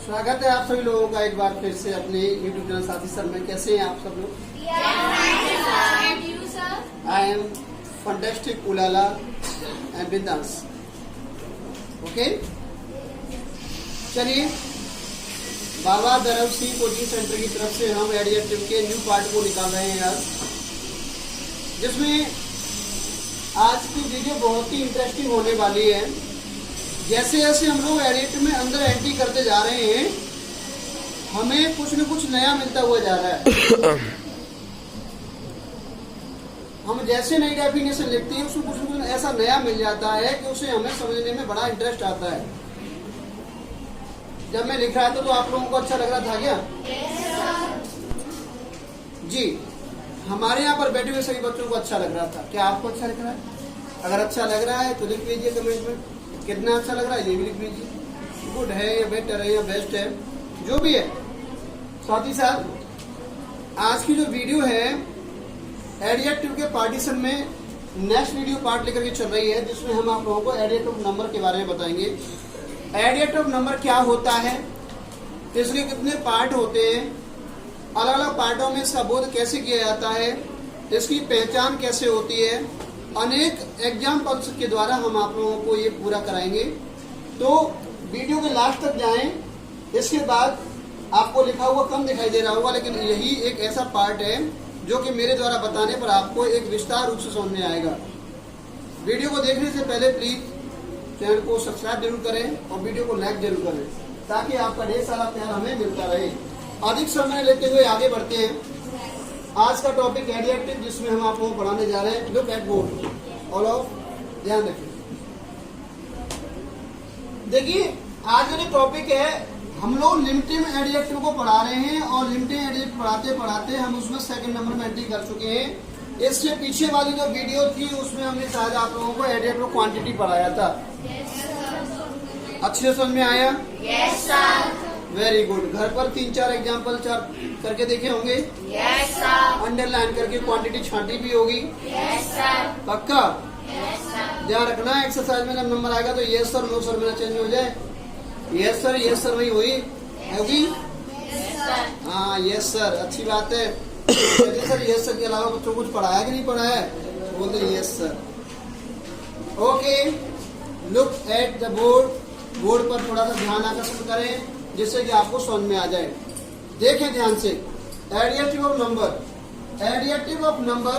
स्वागत है आप सभी लोगों का एक बार फिर से अपने YouTube चैनल साथी सर में। कैसे हैं आप सब लोग? आई एम फंटेस्टिक उलाला एंड बिंदास। ओके, चलिए बाबा दरब सिंह कोचिंग सेंटर की तरफ से हम एडिएटिव के न्यू पार्ट को निकाल रहे हैं आज, जिसमें आज की वीडियो बहुत ही इंटरेस्टिंग होने वाली है। जैसे जैसे हम लोग एडिटिव में अंदर एंट्री करते जा रहे हैं, हमें कुछ न कुछ नया मिलता हुआ जा रहा है। हम जैसे नई डेफिनेशन लिखते हैं उसमें कुछ न कुछ ऐसा नया मिल जाता है कि उसे हमें समझने में बड़ा इंटरेस्ट आता है। जब मैं लिख रहा था तो आप लोगों को अच्छा लग रहा था क्या? जी, हमारे यहाँ पर बैठे हुए सभी बच्चों को अच्छा लग रहा था। क्या आपको अच्छा लग रहा है? अगर अच्छा लग रहा है तो लिख लीजिए कमेंट में कितना अच्छा लग रहा है, ये भी लिख लीजिए। गुड है या बेटर है या बेस्ट है, जो भी है। साथ ही साथ आज की जो वीडियो है एडिएटिव के पार्टीशन में नेक्स्ट वीडियो पार्ट लेकर के चल रही है, जिसमें हम आप लोगों को एडिएटिव नंबर के बारे में बताएंगे। एडिएटिव नंबर क्या होता है, इसके कितने पार्ट होते हैं, अलग अलग पार्टों में इसका बोध कैसे किया जाता है, इसकी पहचान कैसे होती है, अनेक एग्जाम्पल्स के द्वारा हम आप लोगों को ये पूरा कराएंगे। तो वीडियो के लास्ट तक जाएं। इसके बाद आपको लिखा हुआ कम दिखाई दे रहा होगा, लेकिन यही एक ऐसा पार्ट है जो कि मेरे द्वारा बताने पर आपको एक विस्तार रूप से समझ में आएगा। वीडियो को देखने से पहले प्लीज चैनल को सब्सक्राइब जरूर करें और वीडियो को लाइक जरूर करें, ताकि आपका ढेर सारा प्यार हमें मिलता रहे। अधिक समय लेते हुए आगे बढ़ते हैं। आज का टॉपिक एडिएटिव, जिसमें हम आप लोगों को पढ़ाने जा रहे हैं। Look at board, all of ध्यान रखिए। देखिए आज का जो टॉपिक है, हम लोग लिमिटिंग एडिएटिव को पढ़ा रहे हैं और लिमिटिंग एडिएटिव पढ़ाते पढ़ाते हम उसमें सेकंड नंबर में एंट्री कर चुके हैं। इससे पीछे वाली जो वीडियो थी उसमें हमने शायद आप लोगों को एडिएटिव क्वांटिटी पढ़ाया था। अच्छे से समझ में आया? Yes sir. Very good. घर पर 3-4 एग्जाम्पल करके देखे होंगे? Yes sir. अंडरलाइन करके क्वांटिटी छांटी भी होगी? Yes sir. पक्का? Yes sir. ध्यान रखना, एक्सरसाइज में जब नंबर आएगा तो यस सर नो सर में चेंज हो जाए। यस सर वही हुई होगी। Yes sir. हाँ यस सर, अच्छी बात है। चलिए सर, यस सर के अलावा बच्चों को कुछ पढ़ाया कि नहीं पढ़ाया? बोलते yes sir. Okay, look at the board. Board पर थोड़ा सा ध्यान आकर्षण करें, जिससे कि आपको समझ में आ जाए। देखें ध्यान से, एडिएटिव ऑफ नंबर। एडिएटिव ऑफ नंबर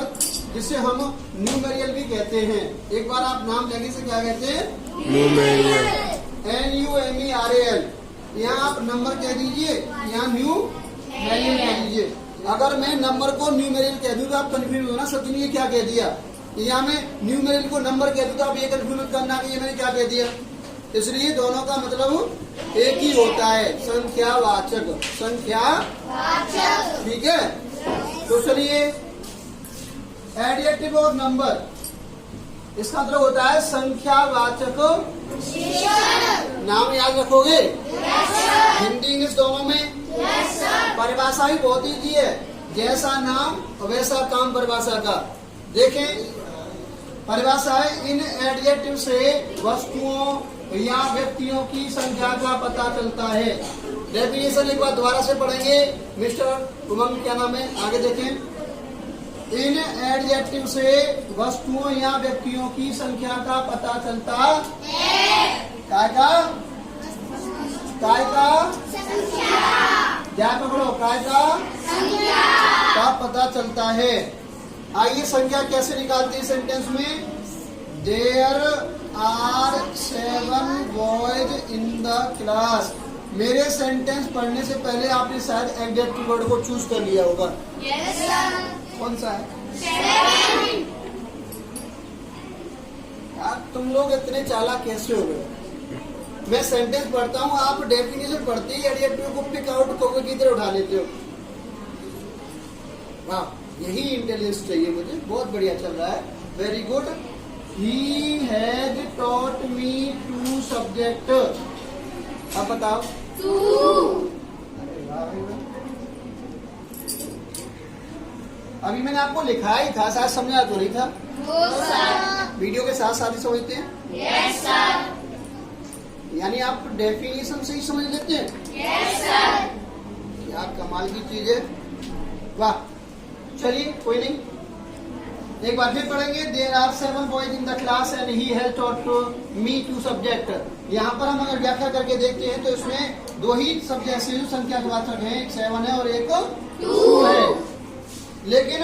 जिसे हम न्यूमेरियल भी कहते हैं। एक बार आप नाम लेने से क्या कहते हैं? न्यूमेरियल। NUMERAL। यहाँ आप नंबर कह दीजिए, यहाँ न्यूमेरियल कह दीजिए। अगर मैं नंबर को न्यूमेरियल कह दूँ तो आप कंफ्यूज होना, सचिन ये क्या कह दिया। यहाँ मैं न्यूमेरियल को नंबर कह दूँ तो आप ये कंफ्यूज करना कि ये मैंने क्या कह दिया। इसलिए दोनों का मतलब एक ही होता है, संख्यावाचक। संख्यावाचक, ठीक है। तो चलिए, एडिएटिव ऑफ नंबर, इसका मतलब होता है संख्यावाचक विशेषण। नाम याद रखोगे? हिंदी इंग्लिश दोनों में? परिभाषा ही बहुत ईजी है, जैसा नाम वैसा काम परिभाषा का। देखें, परिभाषा है, इन एडिएटिव से वस्तुओं या व्यक्तियों की संख्या का पता चलता है। डेफिनेशन एक बार दोबारा से पढ़ेंगे। मिस्टर उमंग क्या नाम है, आगे देखें। इन एडजेक्टिव से वस्तुओं या व्यक्तियों की संख्या का पता चलता है। काय का क्या पकड़ो, काय का पता चलता है। आइए संख्या कैसे निकालते हैं सेंटेंस में? There are 7 boys in the class. मेरे सेंटेंस पढ़ने से पहले आपने शायद एडजेक्टिव वर्ड को चूज कर लिया होगा। Yes sir. कौन सा है? 7। यार तुम लोग इतने चालाक कैसे हो गए? मैं सेंटेंस पढ़ता हूँ, आप डेफिनेशन पढ़ते ही एडजेक्टिव को पिक आउट करके किधर उठा लेते हो। वाह, यही इंटेलिजेंस चाहिए मुझे। बहुत बढ़िया चल रहा है, very good. He has taught me 2 subject। अब बताओ। 2। अरे वाह, अभी मैंने आपको लिखा ही था, शायद समझा तो नहीं था। सर। वीडियो के साथ साथ ही समझते हैं। Yes sir. यहाँ यानी आप डेफिनेशन से ही समझ लेते हैं। Yes, sir. क्या कमाल की चीज है, वाह। चलिए कोई नहीं, एक बार फिर पढ़ेंगे। There are 7 boys in the class and he has taught me 2 subject. यहाँ पर हम अगर व्याख्या करके देखते हैं तो इसमें 2 ही सब्जेक्ट से संख्या के वाचक हैं, एक 7 है और एक 2 है। लेकिन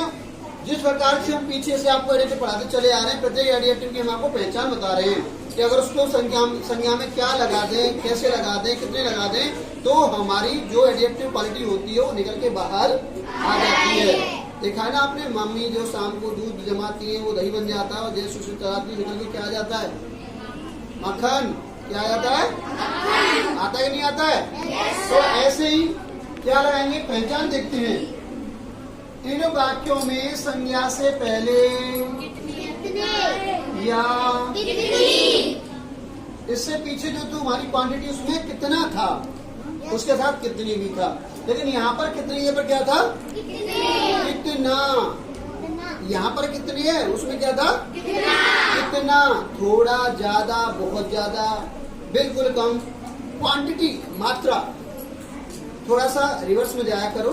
जिस प्रकार से हम पीछे से आपको एडिटिव पढ़ाते चले आ रहे हैं, प्रत्येक एडिटिव की हम आपको पहचान बता रहे हैं कि अगर उसको संज्ञा में क्या लगा दें, कैसे लगा दें, कितने लगा दें, तो हमारी जो एडिटिव क्वालिटी होती है वो निकल के बाहर आ जाती है। देखा है ना आपने, मम्मी जो शाम को दूध जमाती है वो दही बन जाता है, और जैसे उसे चलाती निकल के क्या आ जाता है, मक्खन। क्या आ जाता है, आता है कि नहीं आता है? तो ऐसे ही क्या लगाएंगे, पहचान देखते हैं। इन वाक्यों में संज्ञा से पहले या इससे पीछे जो तुम्हारी क्वांटिटी उसमें कितना था, उसके साथ कितनी भी था। लेकिन यहाँ पर कितनी है पर क्या था, कितना। यहाँ पर कितनी है उसमें क्या था, कितना। थोड़ा, ज्यादा, बहुत ज्यादा, बिल्कुल कम। क्वांटिटी, मात्रा। थोड़ा सा रिवर्स में जाया करो,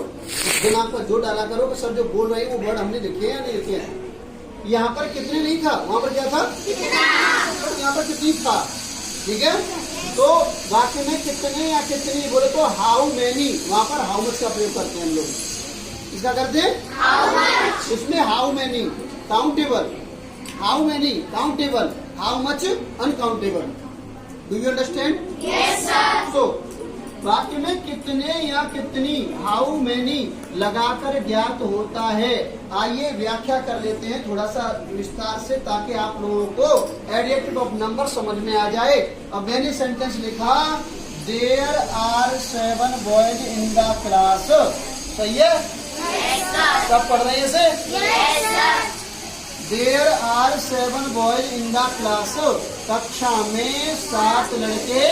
दिमाग पर जोर डाला करो कि सर जो बोल रहे हैं वो वर्ड हमने लिखे हैं या नहीं लिखे हैं। यहाँ पर कितने नहीं था, वहाँ पर क्या था, यहाँ पर कितनी था। ठीक है, तो वाक्य में कितने या कितनी बोले तो हाउ मैनी, वहाँ पर हाउ मच का प्रयोग करते हैं हम लोग। इसका करते हैं इसमें how many countable, how many countable, how much uncountable. Do you understand? Yes, sir. तो वाक्य में कितने या कितनी, हाउ मैनी लगाकर ज्ञात होता है। आइए व्याख्या कर लेते हैं थोड़ा सा विस्तार से, ताकि आप लोगों को एडिटिव ऑफ नंबर समझ में आ जाए। अब मैंने सेंटेंस लिखा, there are 7 boys in the class. सही है? Yes, sir. सब पढ़ रहे हैं इसे? Yes, sir. There are 7 boys in the class. कक्षा में 7 लड़के।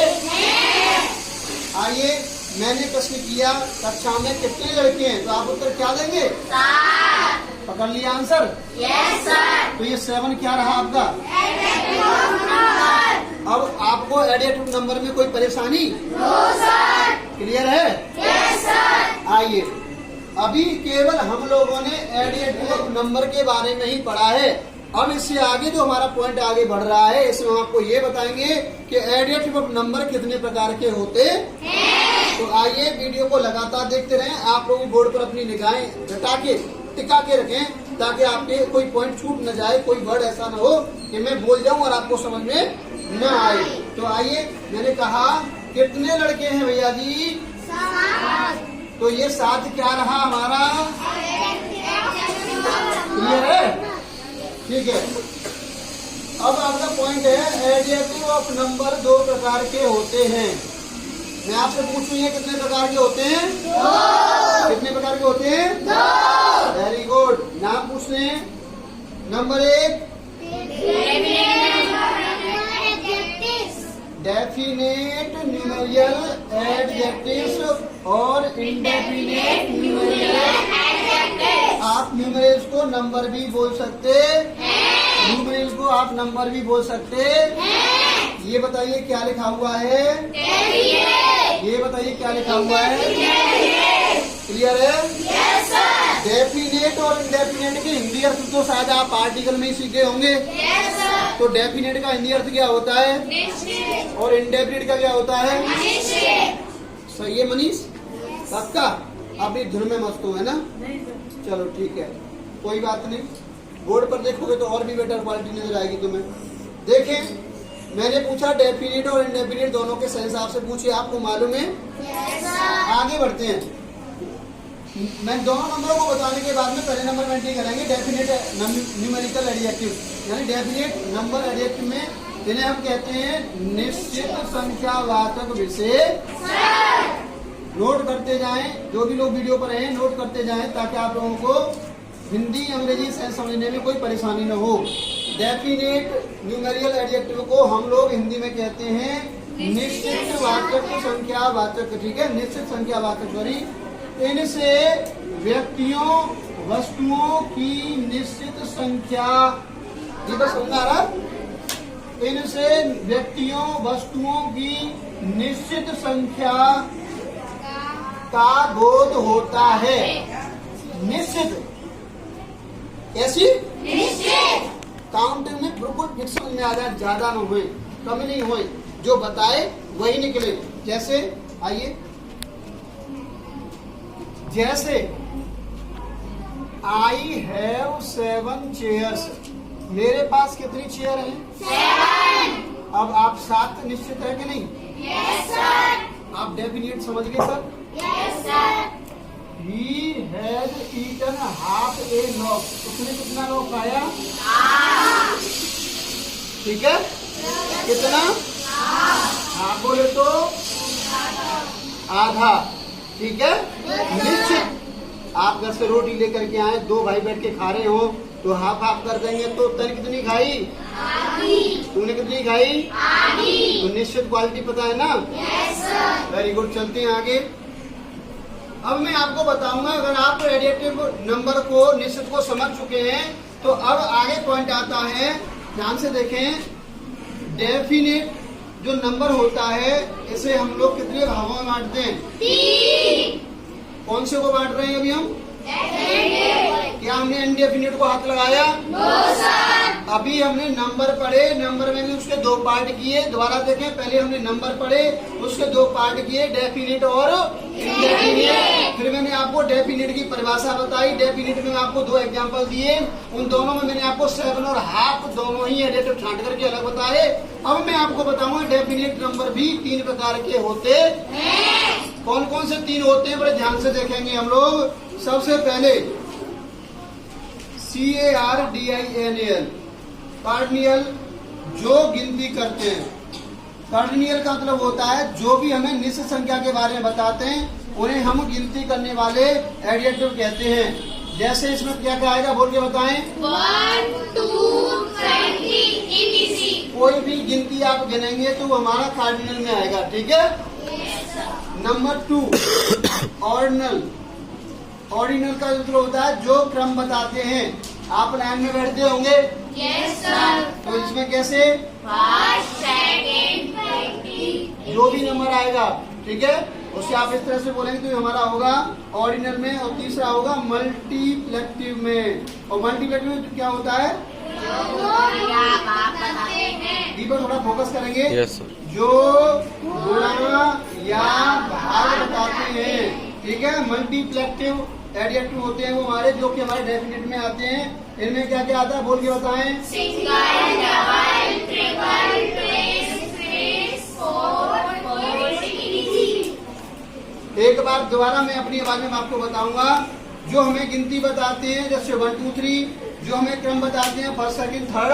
आइए, मैंने प्रश्न किया कक्षा में कितने लड़के हैं, तो आप उत्तर क्या देंगे? 7. पकड़ लिया आंसर? Yes, sir. तो ये 7 क्या रहा आपका? Adjective of number. अब आपको एडिटिव नंबर में कोई परेशानी? No, sir. क्लियर है? Yes, sir. आइए, अभी केवल हम लोगों ने एडिटिव नंबर के बारे में ही पढ़ा है। अब इससे आगे जो हमारा पॉइंट आगे बढ़ रहा है, इसमें हम आपको ये बताएंगे कि एडिटिव नंबर कितने प्रकार के होते हैं। तो आइए वीडियो को लगातार देखते रहें। आप लोग बोर्ड पर अपनी निगाहें घटा के टिका के रखें, ताकि आपके कोई पॉइंट छूट न जाए, कोई वर्ड ऐसा न हो कि मैं बोल जाऊं और आपको समझ में न आए। तो आइए, मैंने कहा कितने लड़के हैं भैया जी? 7. तो ये 7 क्या रहा हमारा? क्लियर है? ठीक है। अब आपका पॉइंट है, एडिटिव ऑफ नंबर 2 प्रकार के होते हैं। मैं आपसे पूछूं ये कितने प्रकार के होते हैं? 2. कितने प्रकार के होते हैं? 2. Very good. नाम पूछते हैं। नंबर 1 डेफिनेट न्यूमेरियल एडजेक्टिव्स और इंडेफिनेट न्यूमेरियल। आप न्यूमेरियल्स को नंबर भी बोल सकते हैं, न्यूमेरियल्स को आप नंबर भी बोल सकते हैं। ये बताइए क्या लिखा हुआ है? ये बताइए क्या लिखा हुआ है? क्लियर है? Yes, sir. डेफिनेट और इंडेफिनेट के हिंदी अर्थ तो शायद आप आर्टिकल में ही सीखे होंगे। Yes, sir. तो डेफिनेट का हिंदी अर्थ क्या होता है निश्चित. और इंडेफिनेट का क्या होता है? निश्चित. सही है मनीष? पक्का? आप भी धुन में मस्त हो, है ना? चलो ठीक है, कोई बात नहीं। बोर्ड पर देखोगे तो और भी बेटर क्वालिटी नजर आएगी तुम्हें। देखें, मैंने पूछा डेफिनेट और इंडेफिनेट दोनों के सही हिसाब से पूछे, आपको मालूम है? Yes, sir. आगे बढ़ते हैं। मैं दोनों नंबरों को बताने के बाद में पहले नंबर में एंट्री करेंगे डेफिनेट न्यूमेरिकल एडजेक्टिव, यानी डेफिनेट नंबर एडजेक्टिव में इन्हें हम कहते हैं निश्चित संख्यावाचक विशेष। नोट करते जाएं, जो भी लोग वीडियो पर हैं नोट करते जाएं, ताकि आप लोगों को हिंदी अंग्रेजी से समझने में कोई परेशानी न हो। डेफिनेट न्यूमेरिकल एडजेक्टिव को हम लोग हिंदी में कहते हैं निश्चित वाचक संख्यावाचक। ठीक है, निश्चित संख्यावाचक। सॉरी, इनसे व्यक्तियों वस्तुओं की निश्चित संख्या। ये बस समझ आ रहा? इनसे व्यक्तियों वस्तुओं की निश्चित संख्या का बोध होता है। निश्चित ऐसी निश्चित काउंटिंग में बिल्कुल फिक्स समझ में आ जाए, ज्यादा न हुए कम नहीं हुए, जो बताए वही निकले। जैसे आइए, जैसे आई हैव 7 चेयर्स, मेरे पास कितनी चेयर हैं? 7। अब आप 7 निश्चित है कि नहीं? Yes sir. आप डेफिनेट समझ गए sir? Yes sir. He had eaten half a loaf, उसने कितना लोफ खाया? ठीक है, कितना? हाँ बोले तो आधा। ठीक है, निश्चित आप घर से रोटी लेकर के आए, 2 भाई बैठ के खा रहे हो तो हाफ हाफ कर देंगे, तो तन कितनी खाई? तूने कितनी खाई? तो निश्चित क्वालिटी पता है ना? Yes sir. वेरी गुड, चलते हैं आगे। अब मैं आपको बताऊंगा, अगर आप एडिटिव नंबर को निश्चित को समझ चुके हैं तो अब आगे पॉइंट आता है, ध्यान से देखें। डेफिनेट जो नंबर होता है इसे हम लोग कितने भागों में बांटते हैं? 3। कौन से को बांट रहे हैं अभी हम? डेफिनेट। क्या हमने इनडेफिनेट को हाथ लगाया? No sir. अभी हमने नंबर पढ़े, नंबर में भी उसके 2 पार्ट किए। दोबारा देखें, पहले हमने नंबर पढ़े, उसके 2 पार्ट किए, डेफिनेट और इनडेफिनेट। फिर मैंने आपको डेफिनेट की परिभाषा बताई, डेफिनेट में आपको 2 एग्जांपल दिए, उन दोनों में मैंने आपको 7 और हाफ दोनों ही एडिटिव छांट करके अलग बताए। अब मैं आपको बताऊंगा डेफिनेट नंबर भी 3 प्रकार के होते हैं। कौन कौन से 3 होते हैं, बड़े ध्यान से देखेंगे हम लोग। सबसे पहले CARDINAL, कार्डिनल, जो गिनती करते हैं। कार्डिनल का मतलब होता है जो भी हमें निश्चित संख्या के बारे में बताते हैं उन्हें हम गिनती करने वाले एडिटिव कहते हैं। जैसे इसमें क्या क्या आएगा, बोल के बताएं। 1 2 20 etc। कोई भी गिनती आप गिनेंगे तो वो हमारा कार्डिनल में आएगा। ठीक है। Number 2 ordinal. ऑर्डिनल का मतलब होता है जो क्रम बताते हैं। आप लाइन में बैठते होंगे यस सर। तो इसमें कैसे? First second 20। जो भी नंबर आएगा, ठीक है, उसे आप इस तरह से बोलेंगे तो हमारा होगा ऑर्डिनल में। और तीसरा होगा मल्टीप्लेक्टिव में। और मल्टीप्लेक्टिव में क्या होता है? पर थोड़ा फोकस करेंगे। Yes sir. जो गुणा या भाग बताते हैं, ठीक है। मल्टीप्लेक्टिव एडिटिव होते हैं वो हमारे, जो कि हमारे डेफिनेट में आते हैं। इनमें क्या क्या आता है, बोल के बताएं। Single, double, triple, twist, twist, four, four, एक बार दोबारा मैं अपनी आवाज में आपको बताऊंगा। जो हमें गिनती बताते हैं जैसे 1 2 3, जो हमें क्रम बताते हैं फर्स्ट सेकंड थर्ड,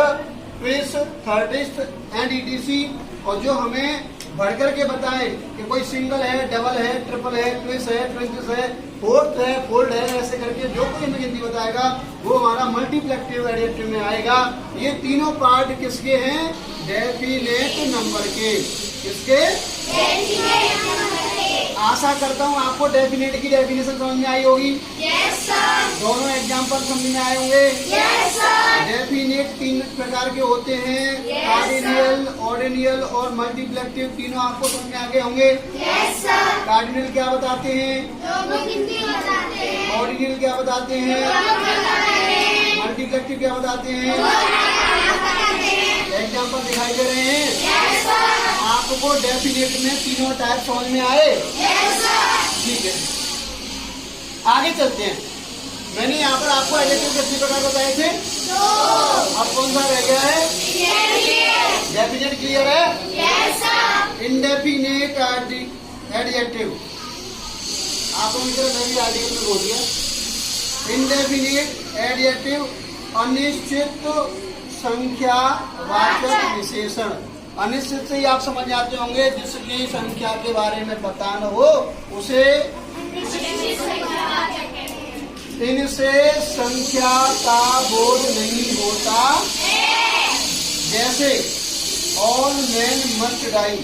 ट्विस्ट, थर्डिस्ट एंड ईटीसी। और जो हमें बढ़कर के बताएं कि कोई सिंगल है, डबल है, ट्रिपल है, ट्विस्ट है, ट्विंटिस है, फोर्थ है, फोल्ड है, ऐसे करके जो कोई हमें गिनती बताएगा वो हमारा मल्टीप्लेक्टिव एडिटिव में आएगा। ये तीनों पार्ट किसके हैं? डेफिनेट नंबर के। किसके? आशा करता हूँ आपको डेफिनेट की डेफिनेशन समझ में आई होगी। Yes sir. दोनों एग्जाम्पल समझ में आए होंगे। Yes sir. डेफिनेट 3 प्रकार के होते हैं, कार्डिनल, ऑर्डिनल और मल्टीप्लेक्टिव। तीनों आपको समझ में आ गए होंगे। Yes sir. कार्डिनल क्या बताते हैं? जो गिनती बताते हैं। ऑर्डिनल क्या बताते हैं? मल्टीप्लेक्टिव क्या बताते हैं? एग्जाम्पल दिखाई दे रहे हैं। Yes sir. आपको डेफिनेट में तीनों टाइप समझ में आए। Yes sir. ठीक है, आगे चलते हैं। मैंने यहाँ पर आपको एडिटिव कितने प्रकार बताए थे? अब कौन सा रह गया है? डेफिनेट क्लियर है? Yes sir. इंडेफिनेट एडिटिव आपको मैं भी आर्टिकल में बोल दिया। इंडेफिनेट एडिटिव अनिश्चित संख्या वाचक विशेषण। अनिश्चित से ही आप समझ जाते होंगे, जिसकी संख्या के बारे में पता न हो उसे इनसे संख्या का बोध नहीं होता। जैसे ऑल मैन मस्ट डाई,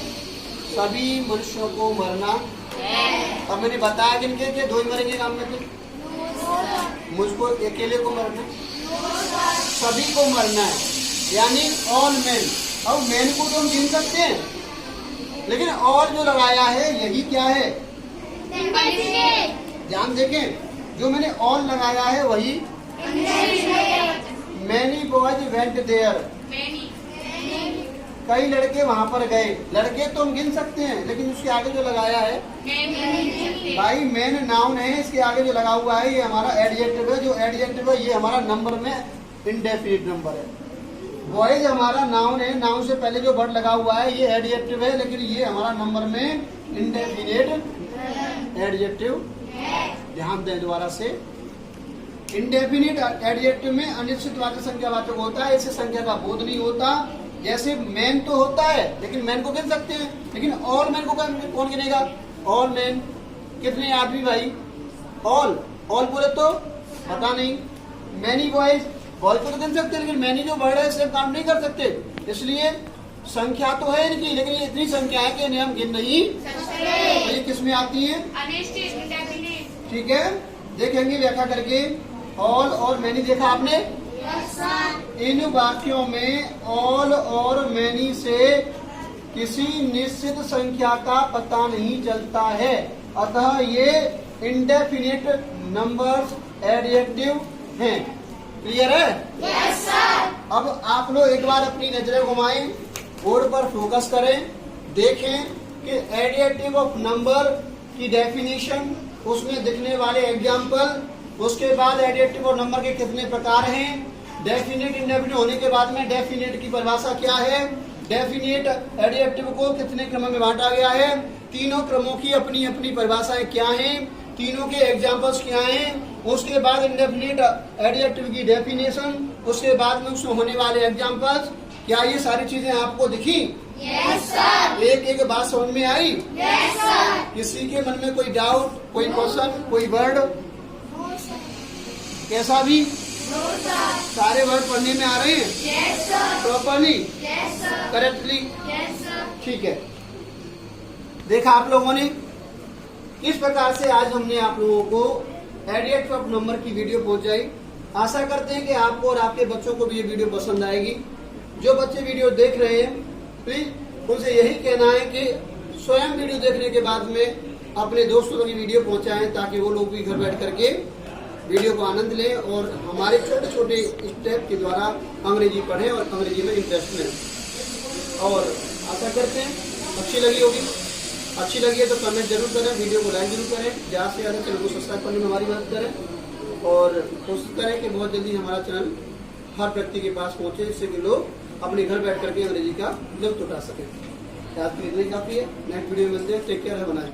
सभी मनुष्यों को मरना। अब मैंने बताया कि इनके के 2 ही मरेंगे काम में थे, मुझको अकेले को मरना, सभी को मरना है। यानी ऑल मैन, अब मैन को तो हम गिन सकते हैं, लेकिन और जो लगाया है यही क्या है, ध्यान देखें, जो मैंने ऑल लगाया है वही मैनी बॉयज वेंट देयर, कई लड़के वहां पर गए। लड़के तो हम गिन सकते हैं, लेकिन उसके आगे जो लगाया है भाई मैन नाउन है, इसके आगे जो लगा हुआ है ये हमारा एडजेक्टिव है। जो एडजेक्टिव है ये हमारा नंबर में इंडेफिनिट नंबर है। बॉयज हमारा नाउन है, नाउन से पहले जो वर्ड लगा हुआ है ये एडजेक्टिव है, लेकिन ये हमारा नंबर में इंडेफिनिट एडजेक्टिव। ध्यान दें दोबारा से, इंडेफिनिट एडजेक्टिव में अनिश्चितवाचक संख्यावाचक होता है, इससे संख्या का बोध नहीं होता। जैसे मैन तो होता है, लेकिन मैन को गिन सकते हैं, लेकिन ऑल मैन को कौन गिनेगा? ऑल मैन, कितने आदमी भाई? ऑल बोले तो पता नहीं। मैनी बॉयज, बॉयज को तो गिन सकते हैं, लेकिन मैनी जो वर्ड है इसे काउंट नहीं कर सकते, इसलिए संख्या तो है इनकी, लेकिन ये इतनी संख्या है कि इन्हें हम गिन नहीं सकते। ये किस में आती है? ठीक है, देखेंगे व्याख्या करके। ऑल और मैनी देखा आपने? इन वाक्यों में ऑल और मैनी से किसी निश्चित संख्या का पता नहीं चलता है, अतः ये इंडेफिनिट नंबर्स एडजेक्टिव हैं। क्लियर है? Yes sir. अब आप लोग एक बार अपनी नजरें घुमाएं, बोर्ड पर फोकस करें, देखें कि एडजेक्टिव ऑफ नंबर की डेफिनेशन, उसमें दिखने वाले एग्जाम्पल, उसके बाद एडजेक्टिव ऑफ नंबर के कितने प्रकार हैं, डेफिनेट इंडेफिनिट होने के बाद में डेफिनेट की परिभाषा क्या है, डेफिनेट एडजेक्टिव को कितने क्रम में बांटा गया है, तीनों क्रमों की अपनी अपनी परिभाषाएं क्या हैं, तीनों के एग्जाम्पल्स क्या हैं, उसके बाद इंडेफिनिट एडजेक्टिव की डेफिनेशन, उसके बाद में उसमें होने वाले एग्जाम्पल्स। क्या ये सारी चीजें आपको दिखी? Yes sir. एक एक बात समझ में आई? Yes sir. किसी के मन में कोई डाउट, कोई क्वेश्चन, कोई वर्ड, कैसा भी? सारे वर्ड पढ़ने में आ रहे हैं? Yes sir. Properly? Yes sir. Correctly? Yes sir. ठीक है, देखा आप लोगों ने। इस प्रकार से आज हमने आप लोगों को एडजेक्टिव ऑफ नंबर की वीडियो पहुंचाई। आशा करते हैं कि आपको और आपके बच्चों को भी ये वीडियो पसंद आएगी। जो बच्चे वीडियो देख रहे हैं, प्लीज उनसे यही कहना है कि स्वयं वीडियो देखने के बाद में अपने दोस्तों की वीडियो पहुंचाएं, ताकि वो लोग भी घर बैठ करके वीडियो को आनंद लें और हमारे छोटे छोटे स्टेप के द्वारा अंग्रेजी पढ़ें और अंग्रेजी में इंटरेस्ट लें। और आशा करते हैं अच्छी लगी होगी। अच्छी लगी है तो कमेंट जरूर करें, वीडियो को लाइक जरूर करें, ज़्यादा से ज़्यादा चैनल को सब्सक्राइब करने में हमारी मदद करें और कोशिश करें कि बहुत जल्दी हमारा चैनल हर व्यक्ति के पास पहुंचे, जिससे कि लोग अपने घर बैठ करके अंग्रेजी का लुत्फ उठा सकें। आज के लिए काफ़ी है, नेक्स्ट वीडियो में मिलते हैं। टेक केयर है, बनाए।